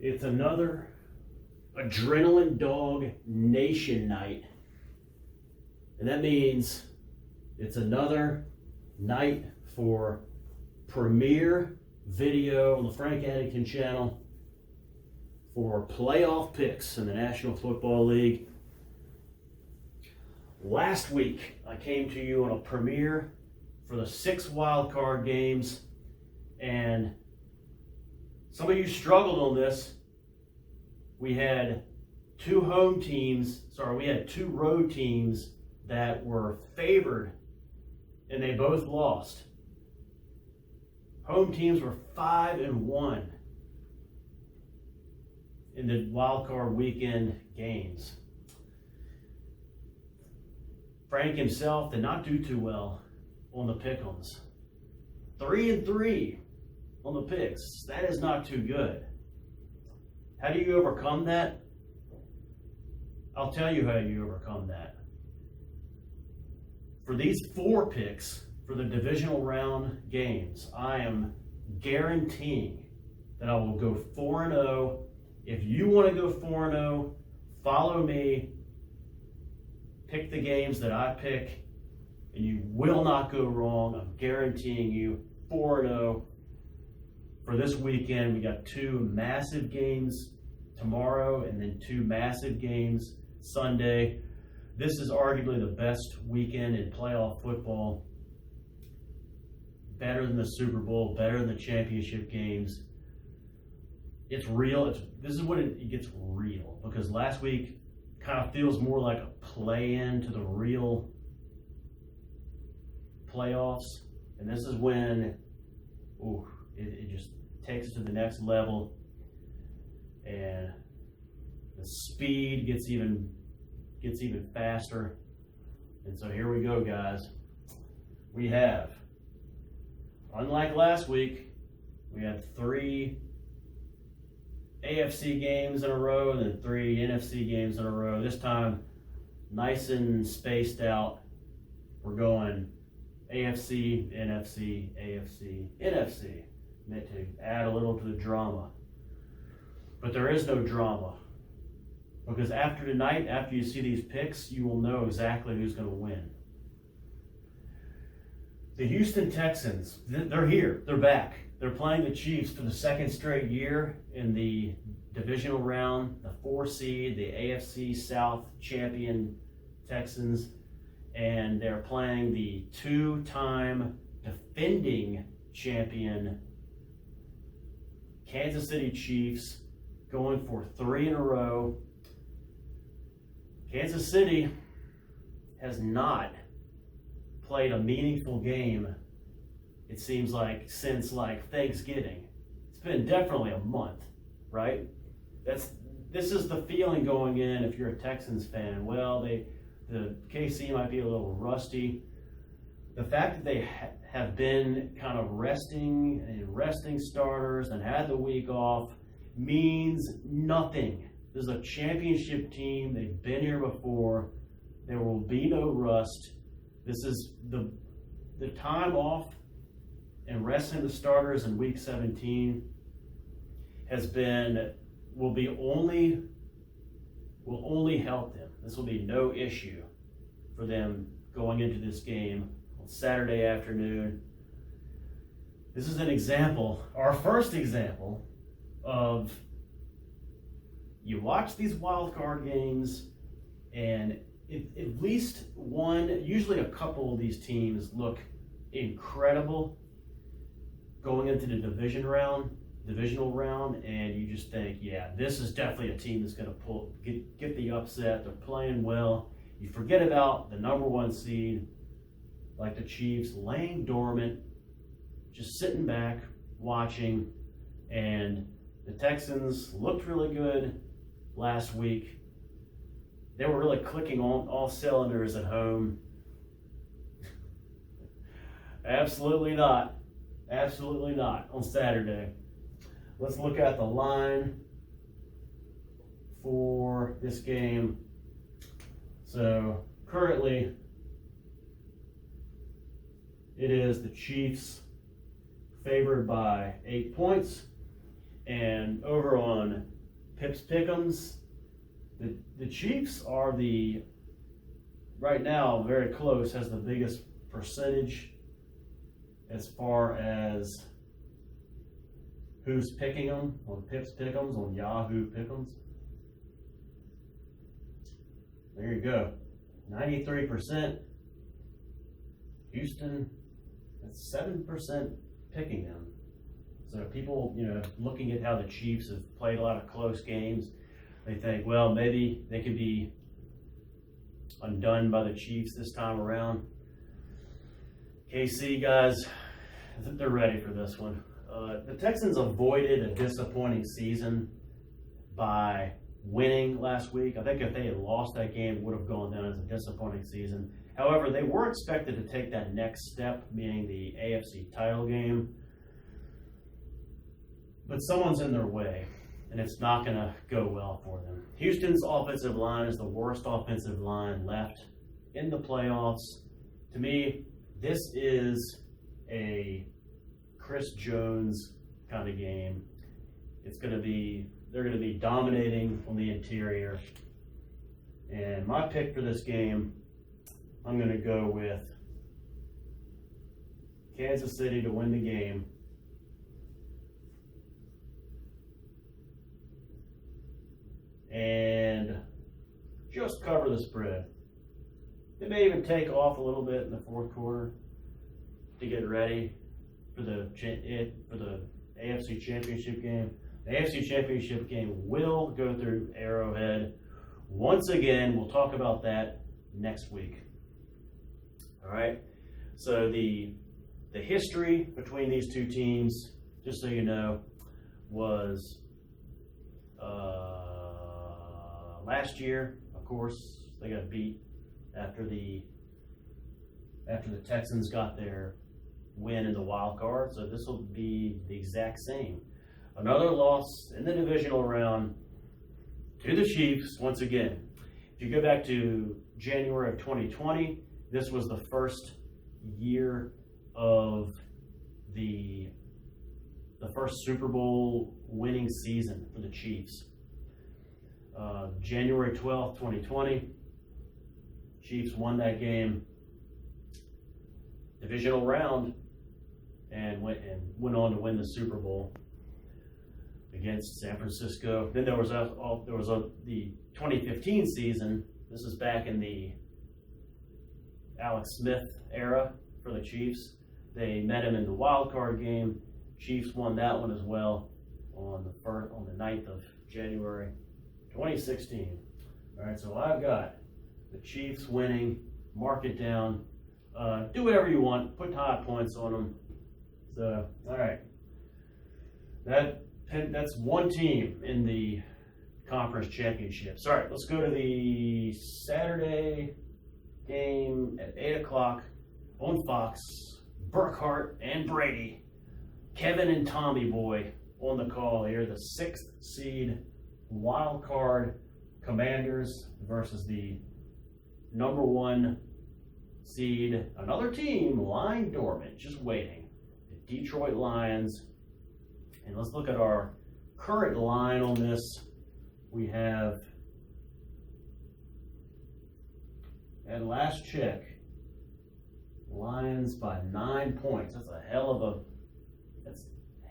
It's another Adrenaline Dog Nation night. And that means it's another night for premiere video on the Frank Addington channel for playoff picks in the National Football League. Last week, I came to you on a premiere for the 6 wildcard games, and some of you struggled on this. We had two road teams that were favored, and they both lost. Home teams were 5-1 in the wildcard weekend games. Frank himself did not do too well on the pick'ems. 3-3 on the picks. That is not too good. How do you overcome that? I'll tell you how you overcome that. For these 4 picks for the divisional round games, I am guaranteeing that I will go 4-0. If you want to go 4-0, follow me. Pick the games that I pick, and you will not go wrong. I'm guaranteeing you 4-0. For this weekend, we got 2 massive games tomorrow and then 2 massive games Sunday. This is arguably the best weekend in playoff football. Better than the Super Bowl, better than the championship games. It's real. This is when it gets real, because last week kind of feels more like a play-in to the real playoffs. And this is when it just takes it to the next level, and the speed gets even faster. And so here we go, guys. We have, unlike last week, we had 3 AFC games in a row and then 3 NFC games in a row. This time, nice and spaced out. We're going AFC, NFC, AFC, NFC, meant to add a little to the drama. But there is no drama, because after tonight, after you see these picks, you will know exactly who's going to win. The Houston Texans, they're here. They're back. They're playing the Chiefs for the 2nd straight year in the divisional round, the 4 seed, the AFC South champion Texans, and they're playing the 2-time defending champion Kansas City Chiefs, going for 3 in a row. Kansas City has not played a meaningful game, it seems like, since Thanksgiving. It's been definitely a month, right? This is the feeling going in if you're a Texans fan. Well, the KC might be a little rusty. The fact that they have been kind of resting starters and had the week off means nothing. This is a championship team. They've been here before. There will be no rust. This is the time off and resting the starters in week 17 will only help them. This will be no issue for them going into this game on Saturday afternoon. This is an example, our first example of, you watch these wild card games, and at least one, usually a couple of these teams look incredible going into the divisional round, and you just think, yeah, this is definitely a team that's going to get the upset. They're playing well. You forget about the number 1 seed, like the Chiefs, laying dormant, just sitting back, watching, and the Texans looked really good last week. They were really clicking on all cylinders at home. Absolutely not. Absolutely not on Saturday. Let's look at the line for this game. So currently, it is the Chiefs favored by 8 points. And over on Pips Pick'ems. The Chiefs are right now very close, has the biggest percentage as far as who's picking them on Pips Pick'ems, on Yahoo Pick'ems. There you go. 93%. Houston, that's 7% picking them. So people, looking at how the Chiefs have played a lot of close games, they think, well, maybe they could be undone by the Chiefs this time around. KC, guys, I think they're ready for this one. The Texans avoided a disappointing season by winning last week. I think if they had lost that game, it would have gone down as a disappointing season. However, they were expected to take that next step, meaning the AFC title game. But someone's in their way, and it's not going to go well for them. Houston's offensive line is the worst offensive line left in the playoffs. To me, this is a Chris Jones kind of game. They're going to be dominating on the interior. And my pick for this game, I'm going to go with Kansas City to win the game. And just cover the spread. They may even take off a little bit in the fourth quarter to get ready for the AFC Championship game. The AFC Championship game will go through Arrowhead. Once again, we'll talk about that next week. All right? So the history between these two teams, just so you know, was last year, of course, they got beat after the Texans got their win in the wild card. So this will be the exact same. Another loss in the divisional round to the Chiefs once again. If you go back to January of 2020, this was the first year of the first Super Bowl winning season for the Chiefs. January 12th, 2020, Chiefs won that game, divisional round, and went on to win the Super Bowl against San Francisco. Then there was the 2015 season. This is back in the Alex Smith era for the Chiefs. They met him in the wild card game. Chiefs won that one as well on the 9th of January 2016. All right, so I've got the Chiefs winning. Mark it down. Do whatever you want. Put high points on them. So, all right. That's one team in the conference championships. All right, let's go to the Saturday game at 8 o'clock on Fox. Burkhart and Brady. Kevin and Tommy Boy on the call here. The 6th seed wild card Commanders versus the number 1 seed, another team lying dormant, just waiting, the Detroit Lions. And let's look at our current line on this. We have, at last check, Lions by 9 points. That's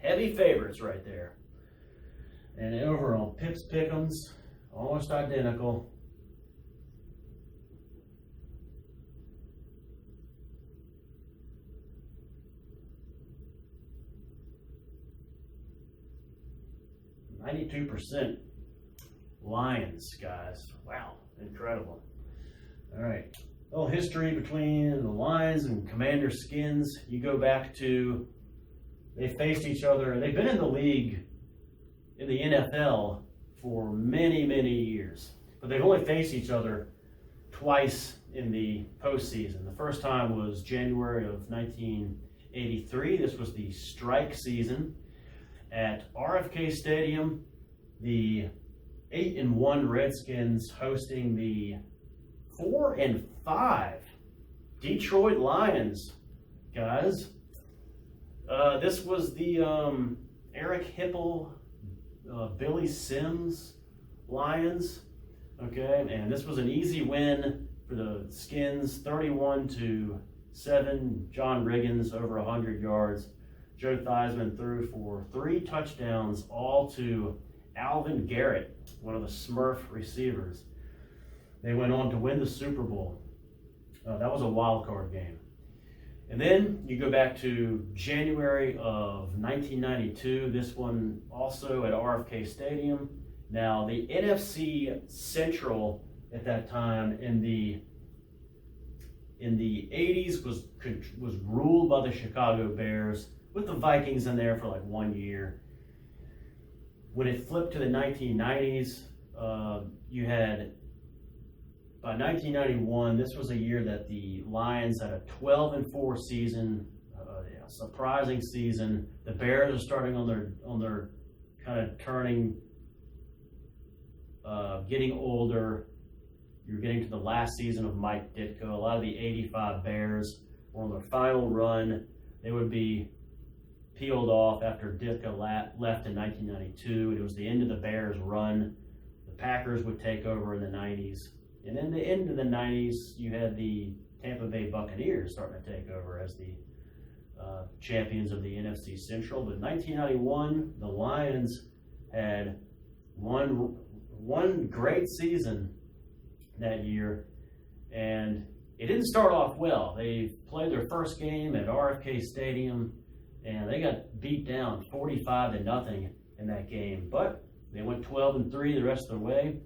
heavy favorites right there. And over on Pips Pick'ems, almost identical. %, Lions, guys. Wow, incredible. All right. A little history between the Lions and Commander Skins. You go back to, they faced each other. They've been in the league, in the NFL, for many, many years. But they've only faced each other twice in the postseason. The first time was January of 1983. This was the strike season. At RFK Stadium, the 8-1 Redskins hosting the 4-5 Detroit Lions, guys. This was the Eric Hipple Billy Sims Lions. Okay, and this was an easy win for the Skins, 31-7. John Riggins over 100 yards. Joe Theismann threw for 3 touchdowns, all to Alvin Garrett, one of the Smurf receivers. They went on to win the Super Bowl. That was a wild card game. And then you go back to January of 1992. This one also at RFK Stadium. Now the NFC Central at that time in the 80s was ruled by the Chicago Bears, with the Vikings in there for like 1 year. When it flipped to the 1990s, you had, by 1991, this was a year that the Lions had a 12-4 season, surprising season. The Bears are starting on their kind of turning, getting older. You're getting to the last season of Mike Ditka. A lot of the 85 Bears were on their final run. They would be peeled off after Ditka left in 1992. It was the end of the Bears' run. The Packers would take over in the 90s. And in the end of the 90s, you had the Tampa Bay Buccaneers starting to take over as the champions of the NFC Central. But 1991, the Lions had one great season that year, and it didn't start off well. They played their first game at RFK Stadium, and they got beat down 45-0 in that game. But they went 12-3 the rest of the way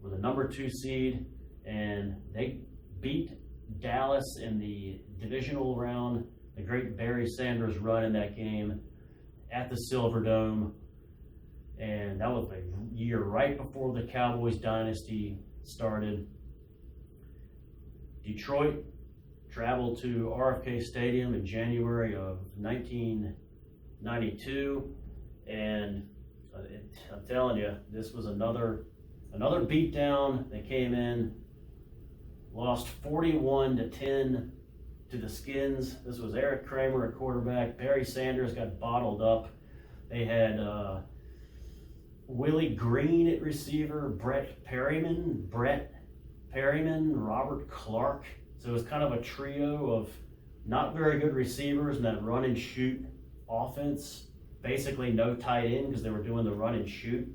with a number 2 seed, and they beat Dallas in the divisional round. The great Barry Sanders run in that game at the Silverdome, and that was a year right before the Cowboys dynasty started. Detroit traveled to RFK Stadium in January of 1992, and I'm telling you, this was another beatdown. They came in, lost 41-10 to the Skins. This was Eric Kramer at quarterback. Barry Sanders got bottled up. They had Willie Green at receiver, Brett Perryman, Robert Clark. So it was kind of a trio of not very good receivers and that run and shoot offense. Basically no tight end because they were doing the run and shoot.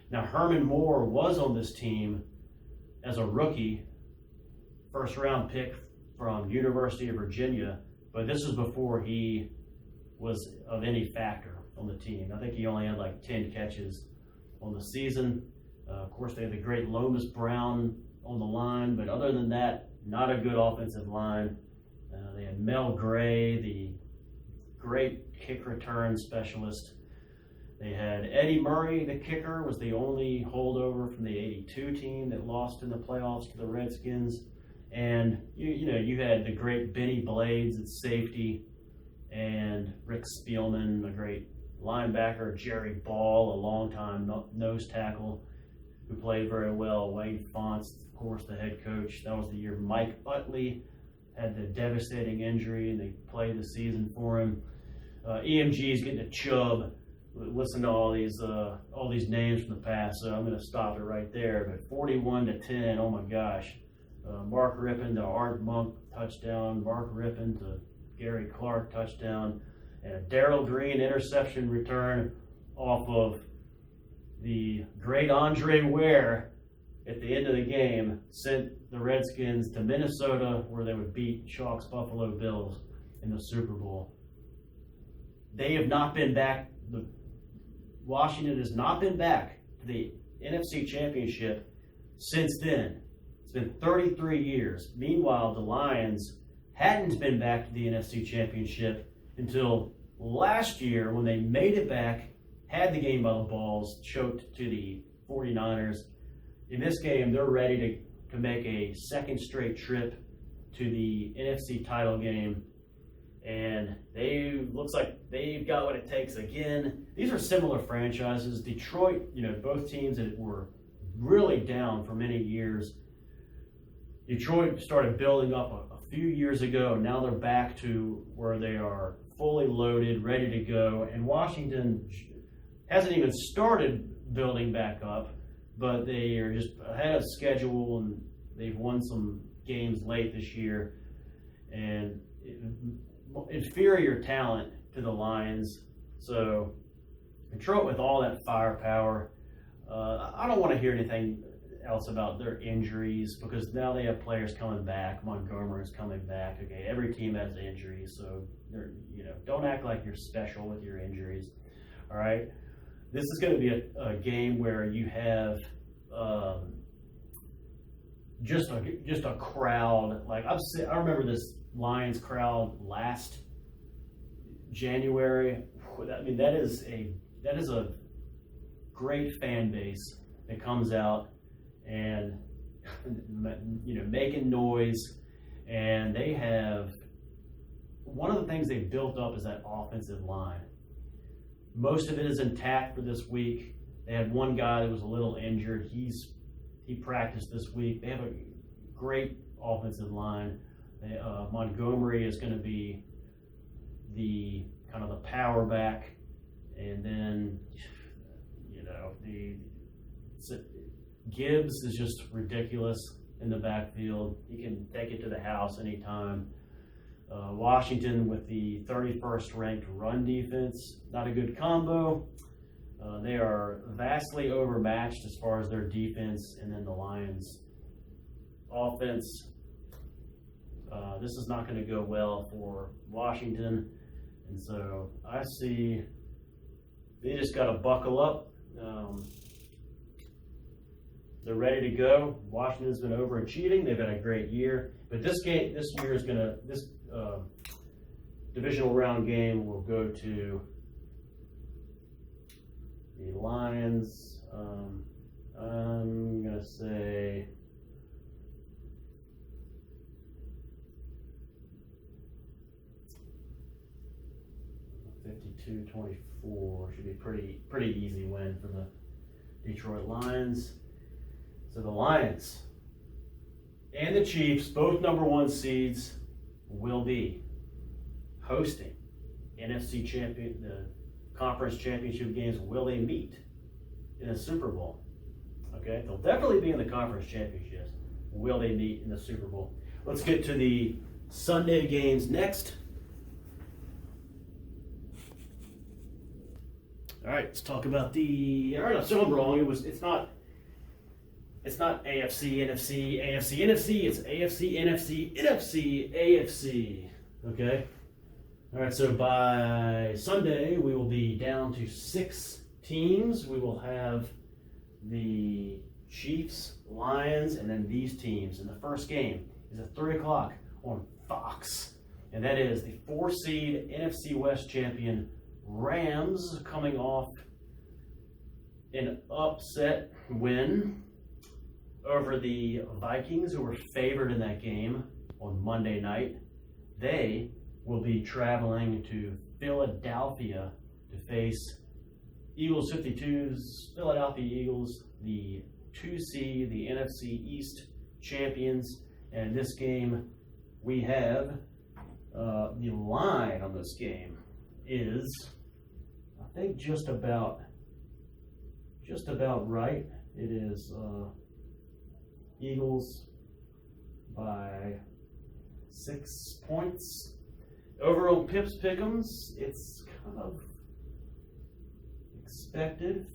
Now Herman Moore was on this team as a rookie, first round pick from University of Virginia, but this is before he was of any factor on the team. I think he only had like 10 catches on the season. Of course, they had the great Lomas Brown on the line, but other than that, not a good offensive line. They had Mel Gray, the great kick return specialist. They had Eddie Murray, the kicker, was the only holdover from the 82 team that lost in the playoffs to the Redskins. And you had the great Benny Blades at safety, and Rick Spielman, a great linebacker, Jerry Ball, a longtime nose tackle who played very well, Wayne Fonts, of course, the head coach. That was the year Mike Utley had the devastating injury, and they played the season for him. EMG's getting a chub. Listen to all these names from the past, so I'm going to stop it right there. But 41-10, oh my gosh. Mark Rippon to Art Monk touchdown, Mark Rippon to Gary Clark touchdown, and a Darrell Green interception return off of the great Andre Ware at the end of the game sent the Redskins to Minnesota, where they would beat Chalk's Buffalo Bills in the Super Bowl. They have not been back. Washington has not been back to the NFC Championship since then. It's been 33 years. Meanwhile, the Lions hadn't been back to the NFC Championship until last year when they made it back, had the game by the balls, choked to the 49ers. In this game, they're ready to make a second straight trip to the NFC title game. And looks like they've got what it takes again. These are similar franchises. Detroit, both teams that were really down for many years. Detroit started building up a few years ago. Now they're back to where they are fully loaded, ready to go. And Washington hasn't even started building back up, but they are just ahead of schedule, and they've won some games late this year, and inferior talent to the Lions. So Detroit, with all that firepower, I don't want to hear anything else about their injuries, because now they have players coming back. Montgomery's coming back. Okay, every team has injuries, so don't act like you're special with your injuries. All right, this is going to be a game where you have just a crowd. Like I remember this Lions crowd last January. I mean, that is a great fan base that comes out and making noise. And they have, one of the things they've built up is that offensive line. Most of it is intact for this week. They had one guy that was a little injured. He practiced this week. They have a great offensive line. Montgomery is going to be the kind of the power back, and then Gibbs is just ridiculous in the backfield. He can take it to the house anytime. Washington with the 31st ranked run defense, not a good combo. They are vastly overmatched as far as their defense, and then the Lions offense. This is not going to go well for Washington, and so I see they just got to buckle up. They're ready to go. Washington's been overachieving. They've had a great year, but this year is this divisional round game will go to the Lions. I'm gonna say 52-24. Should be pretty easy win for the Detroit Lions. So the Lions and the Chiefs, both number 1 seeds, will be hosting NFC champion, the conference championship games. Will they meet in the Super Bowl? Okay, they'll definitely be in the conference championships. Will they meet in the Super Bowl? Let's get to the Sunday games next. All right, let's talk about so I'm wrong. It's not AFC, NFC, AFC, NFC. It's AFC, NFC, NFC, AFC. Okay? All right, so by Sunday, we will be down to 6 teams. We will have the Chiefs, Lions, and then these teams. And the first game is at 3 o'clock on Fox. And that is the 4-seed NFC West champion Rams, coming off an upset win over the Vikings, who were favored in that game on Monday night. They will be traveling to Philadelphia to face Eagles 52's Philadelphia Eagles, the 2-seed, the NFC East champions. And in this game, we have the line on this game is, I think, just about right. It is Eagles by 6 points. Over on Pips Pick'ems, it's kind of expected.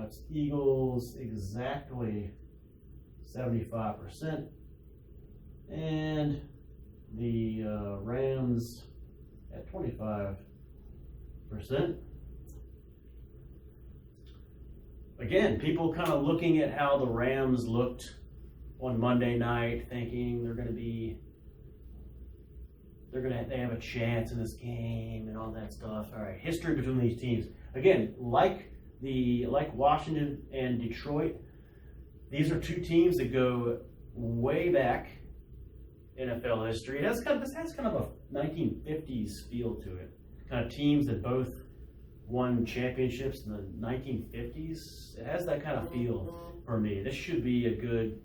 It's Eagles exactly 75%, and the Rams at 25%. Again, people kind of looking at how the Rams looked on Monday night, thinking they have a chance in this game and all that stuff. All right, history between these teams. Again, like Washington and Detroit, these are 2 teams that go way back in NFL history. This has kind of a 1950s feel to it. Kind of teams that both won championships in the 1950s. It has that kind of feel for me. This should be a good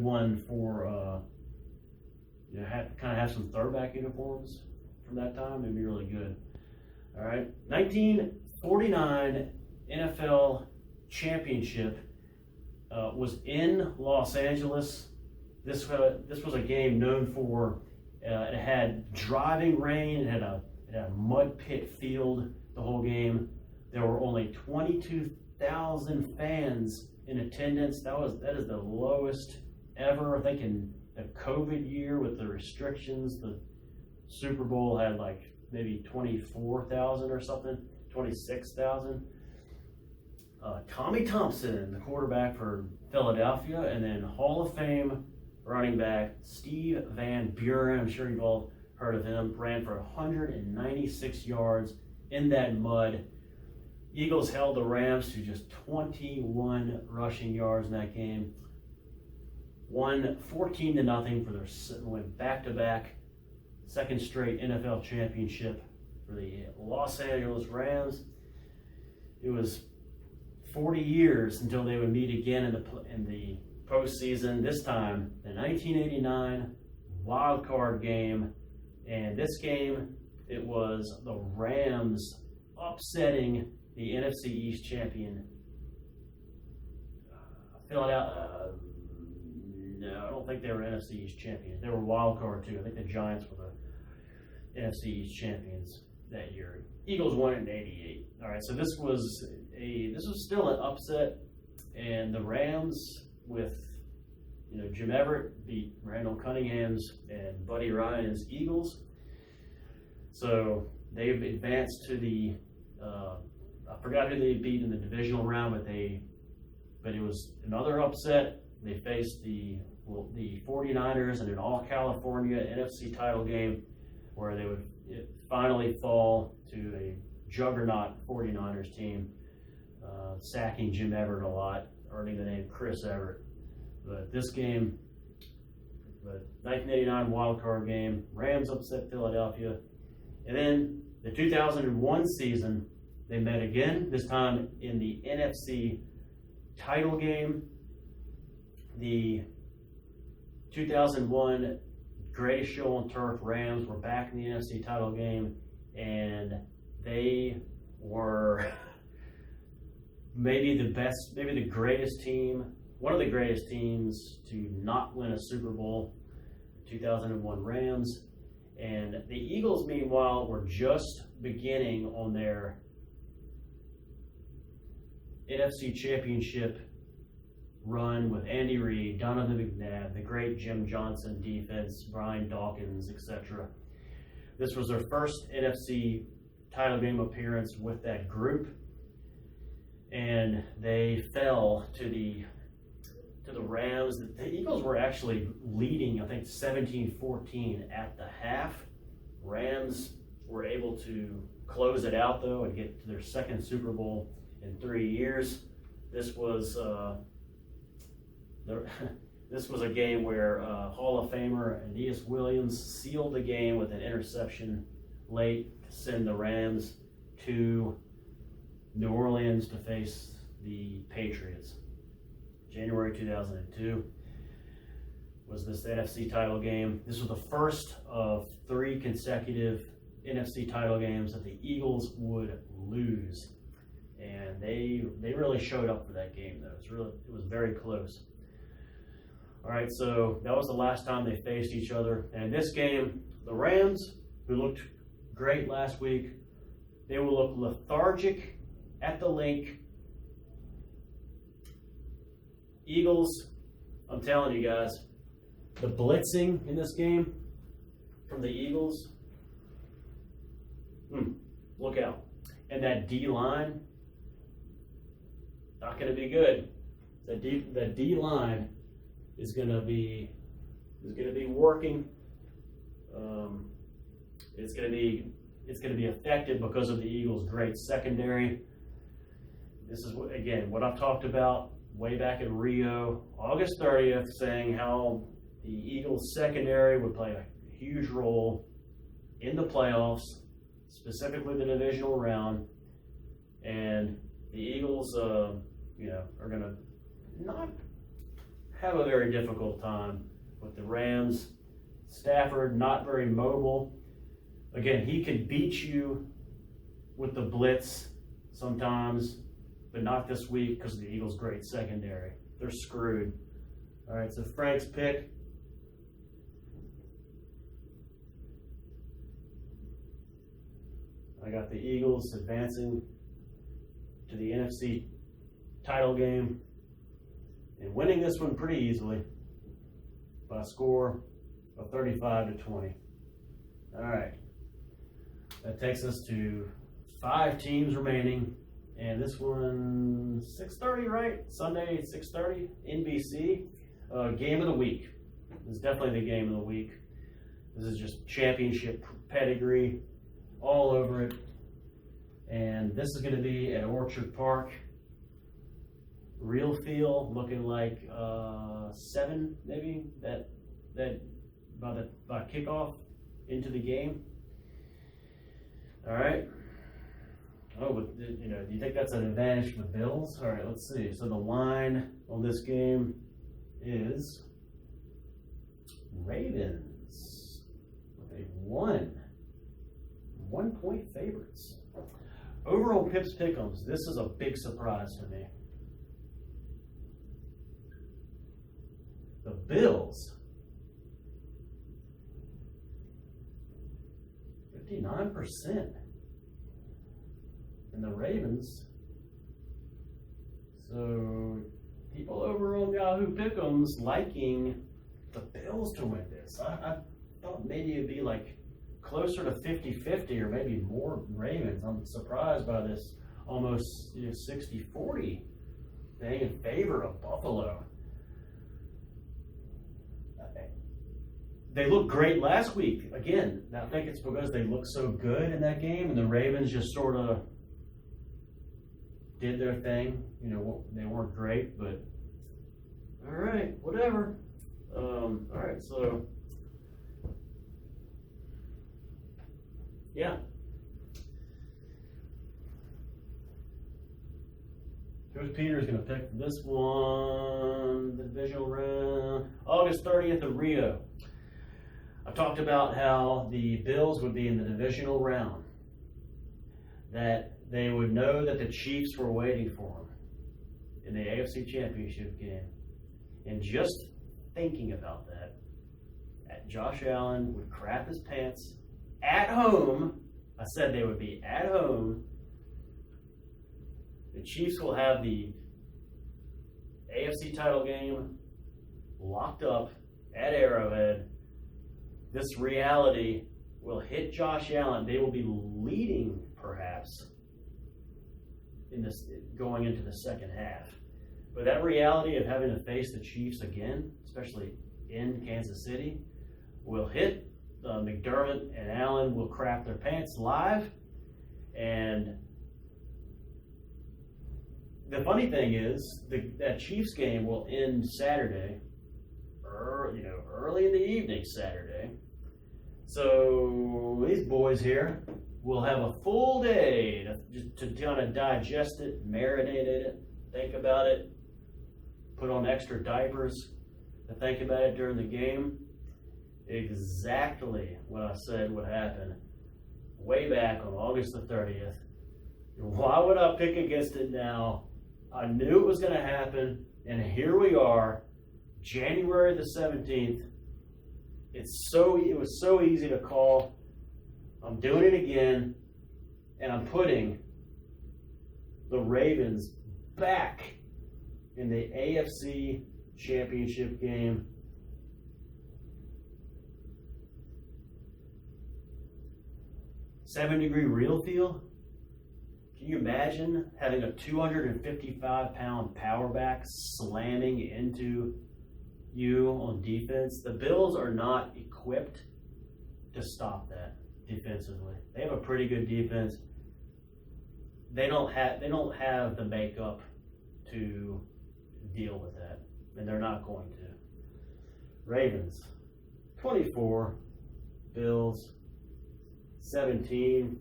one for kind of have some throwback uniforms from that time. It'd be really good. All right, 1949 NFL championship was in Los Angeles. This was a game known for it had driving rain. It had a mud pit field the whole game. There were only 22,000 fans in attendance. That is the lowest ever. I think in the COVID year with the restrictions, the Super Bowl had like maybe 24,000 or something, 26,000. Tommy Thompson, the quarterback for Philadelphia, and then Hall of Fame running back Steve Van Buren, I'm sure you've all heard of him, ran for 196 yards in that mud. Eagles held the Rams to just 21 rushing yards in that game. Won 14-0 for their went back-to-back, second straight NFL championship for the Los Angeles Rams. It was 40 years until they would meet again in the postseason. This time, the 1989 wild card game, and this game it was the Rams upsetting the NFC East champion Philadelphia. No, I don't think they were NFC East champions. They were wild card too. I think the Giants were the NFC East champions that year. Eagles won it in '88. All right, so this was still an upset, and the Rams with Jim Everett beat Randall Cunningham's and Buddy Ryan's Eagles. So they've advanced to the I forgot who they beat in the divisional round, but it was another upset. They faced the 49ers in an all-California NFC title game where they would finally fall to a juggernaut 49ers team, sacking Jim Everett a lot, earning the name Chris Everett. But this game, the 1989 wild card game, Rams upset Philadelphia. And then the 2001 season, they met again, this time in the NFC title game. The 2001 Greatest Show on Turf Rams were back in the NFC title game, and they were maybe the greatest team, one of the greatest teams to not win a Super Bowl, 2001 Rams. And the Eagles, meanwhile, were just beginning on their NFC Championship run with Andy Reid, Donovan McNabb, the great Jim Johnson defense, Brian Dawkins, etc. This was their first NFC title game appearance with that group, and they fell to the Rams. The Eagles were actually leading, I think, 17-14 at the half. Rams were able to close it out, though, and get to their second Super Bowl in 3 years. This was a game where Hall of Famer Aeneas Williams sealed the game with an interception late to send the Rams to New Orleans to face the Patriots. January 2002 was this NFC title game. This was the first of 3 consecutive NFC title games that the Eagles would lose. And they really showed up for that game, though. It was very close. All right, so that was the last time they faced each other. And in this game, the Rams, who looked great last week, they will look lethargic at the link. Eagles, I'm telling you guys, the blitzing in this game from the Eagles, look out. And that D-line, not going to be good. The D-line is going to be working. It's going to be affected because of the Eagles' great secondary. This is what I've talked about way back in Rio, August 30th, saying how the Eagles' secondary would play a huge role in the playoffs, specifically the divisional round, and the Eagles, are going to not have a very difficult time with the Rams. Stafford, not very mobile. Again, he can beat you with the blitz sometimes, but not this week because of the Eagles' great secondary. They're screwed. All right, so Frank's pick. I got the Eagles advancing to the NFC title game and winning this one pretty easily by a score of 35-20. All right, that takes us to 5 teams remaining, and this one 6:30, right? Sunday 6:30, NBC. Game of the week. This is definitely the game of the week. This is just championship pedigree all over it, and this is going to be at Orchard Park. Real feel looking like 7 maybe that by kickoff into the game. All right. Oh, but do you think that's an advantage for the Bills? All right, let's see. So the line on this game is Ravens with a 1-point favorites. Over on Pips Pick'ems, this is a big surprise to me. The Bills, 59%. And the Ravens, so people over on Yahoo Pick'ems liking the Bills to win this. I thought maybe it'd be like closer to 50-50 or maybe more Ravens. I'm surprised by this almost 60-40 thing in favor of Buffalo. They looked great last week. Again, I think it's because they looked so good in that game and the Ravens just sort of did their thing. They weren't great, but all right, whatever. All right, so yeah. Coach Peter's going to pick this one, the divisional round, August 30th at Rio. I talked about how the Bills would be in the divisional round, that they would know that the Chiefs were waiting for them in the AFC Championship game. And just thinking about that, Josh Allen would crap his pants at home. I said they would be at home. The Chiefs will have the AFC title game locked up at Arrowhead. This reality will hit Josh Allen. They will be leading, perhaps, in this going into the second half. But that reality of having to face the Chiefs again, especially in Kansas City, will hit. McDermott and Allen will crap their pants live. And the funny thing is, that Chiefs game will end Saturday, early in the evening Saturday. So these boys here will have a full day to kind of digest it, marinate it, think about it, put on extra diapers to think about it during the game. Exactly what I said would happen way back on August the 30th. Why would I pick against it now? I knew it was going to happen, and here we are, January the 17th. It was so easy to call. I'm doing it again, and I'm putting the Ravens back in the AFC Championship game. Seven-degree real feel. Can you imagine having a 255-pound power back slamming into you on defense? The Bills are not equipped to stop that defensively. They have a pretty good defense. They don't have the makeup to deal with that, and they're not going to. Ravens 24, Bills 17.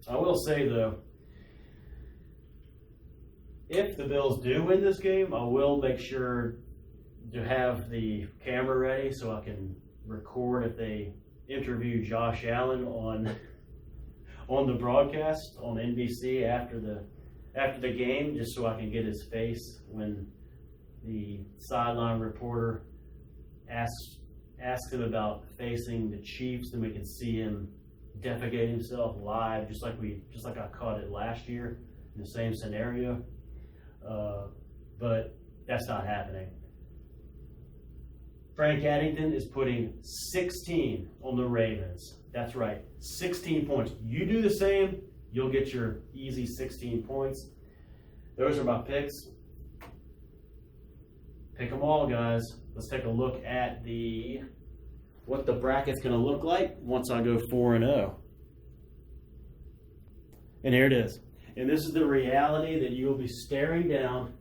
I will say though, if the Bills do win this game, I will make sure to have the camera ready so I can record if they interview Josh Allen on the broadcast on NBC after after the game, just so I can get his face when the sideline reporter asks him about facing the Chiefs, then we can see him defecate himself live, just like I caught it last year in the same scenario. But that's not happening. Frank Addington is putting 16 on the Ravens. That's right, 16 points. You do the same, you'll get your easy 16 points. Those are my picks. Pick them all, guys. Let's take a look at what the bracket's going to look like once I go 4-0. And here it is. And this is the reality that you will be staring down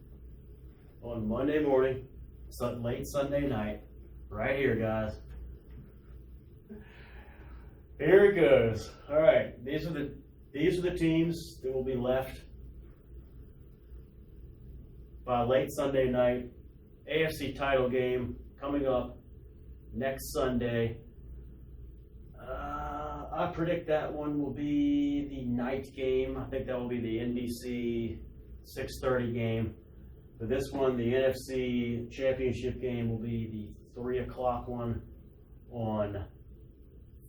on Monday morning, late Sunday night, right here, guys. Here it goes. All right, these are the teams that will be left by late Sunday night. AFC title game coming up next Sunday. I predict that one will be the night game. I think that will be the NBC 6:30 game. For this one, the NFC Championship game will be the 3 o'clock one on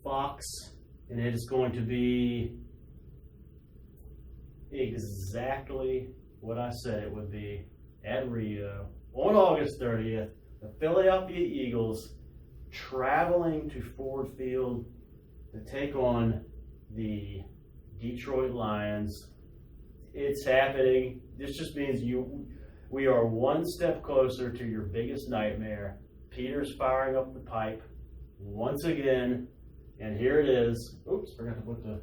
Fox, and it is going to be exactly what I said it would be at Rio on August 30th. The Philadelphia Eagles traveling to Ford Field to take on the Detroit Lions. It's happening. This just means we are one step closer to your biggest nightmare. Peter's firing up the pipe once again, and here it is. Oops, forgot to put the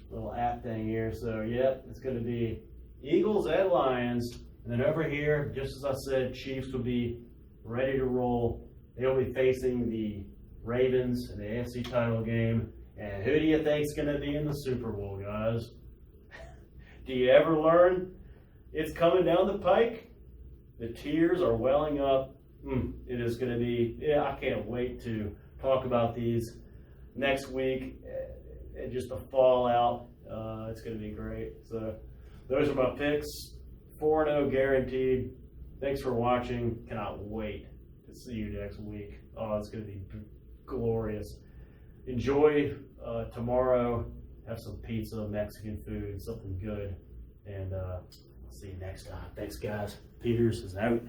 little app thing here. So, yep, it's going to be Eagles at Lions. And then over here, just as I said, Chiefs will be ready to roll. They'll be facing the Ravens in the AFC title game. And who do you think is going to be in the Super Bowl, guys? Do you ever learn? It's coming down the pike. The tears are welling up. It is going to be, I can't wait to talk about these next week. And just the fallout. It's going to be great. So those are my picks. 4-0 guaranteed. Thanks for watching. Cannot wait to see you next week. Oh, it's going to be glorious. Enjoy tomorrow. Have some pizza, Mexican food, something good. And see you next time. Thanks, guys. Peters is out.